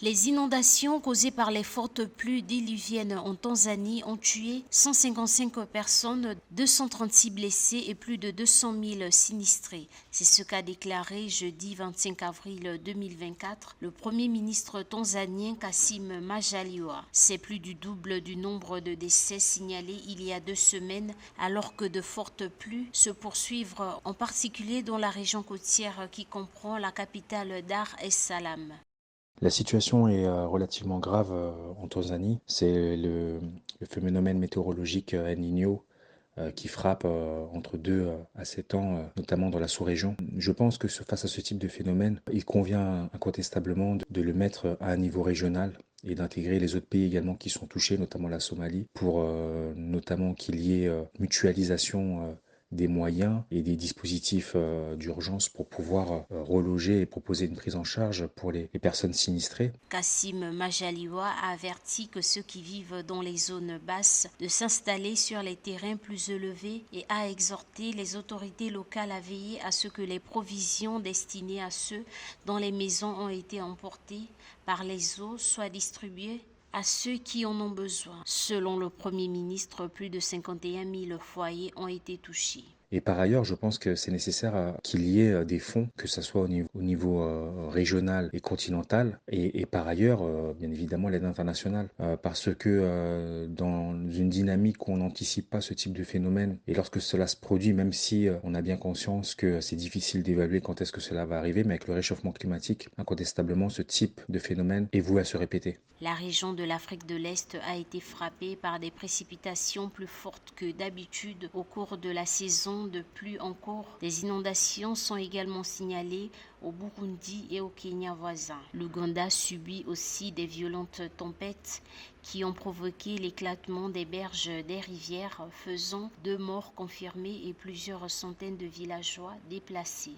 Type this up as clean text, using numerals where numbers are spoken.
Les inondations causées par les fortes pluies diluviennes en Tanzanie ont tué 155 personnes, 236 blessés et plus de 200 000 sinistrés. C'est ce qu'a déclaré jeudi 25 avril 2024 le Premier ministre tanzanien Kassim Majaliwa. C'est plus du double du nombre de décès signalés il y a 2 semaines alors que de fortes pluies se poursuivent en particulier dans la région côtière qui comprend la capitale Dar es Salaam. La situation est relativement grave en Tanzanie. C'est le phénomène météorologique El Niño qui frappe entre 2 à 7 ans, notamment dans la sous-région. Je pense que face à ce type de phénomène, il convient incontestablement de le mettre à un niveau régional et d'intégrer les autres pays également qui sont touchés, notamment la Somalie, pour notamment qu'il y ait mutualisation des moyens et des dispositifs d'urgence pour pouvoir reloger et proposer une prise en charge pour les personnes sinistrées. Kassim Majaliwa a averti que ceux qui vivent dans les zones basses de s'installer sur les terrains plus élevés et a exhorté les autorités locales à veiller à ce que les provisions destinées à ceux dont les maisons ont été emportées par les eaux soient distribuées à ceux qui en ont besoin. Selon le Premier ministre, plus de 51 000 foyers ont été touchés. Et par ailleurs, je pense que c'est nécessaire qu'il y ait des fonds, que ce soit au niveau régional et continental, et par ailleurs, bien évidemment, l'aide internationale. Parce que dans une dynamique où on n'anticipe pas ce type de phénomène, et lorsque cela se produit, même si on a bien conscience que c'est difficile d'évaluer quand est-ce que cela va arriver, mais avec le réchauffement climatique, incontestablement, ce type de phénomène est voué à se répéter. La région de l'Afrique de l'Est a été frappée par des précipitations plus fortes que d'habitude au cours de la saison de pluie en cours. Des inondations sont également signalées au Burundi et au Kenya voisin. L'Ouganda subit aussi des violentes tempêtes qui ont provoqué l'éclatement des berges des rivières, faisant 2 morts confirmés et plusieurs centaines de villageois déplacés.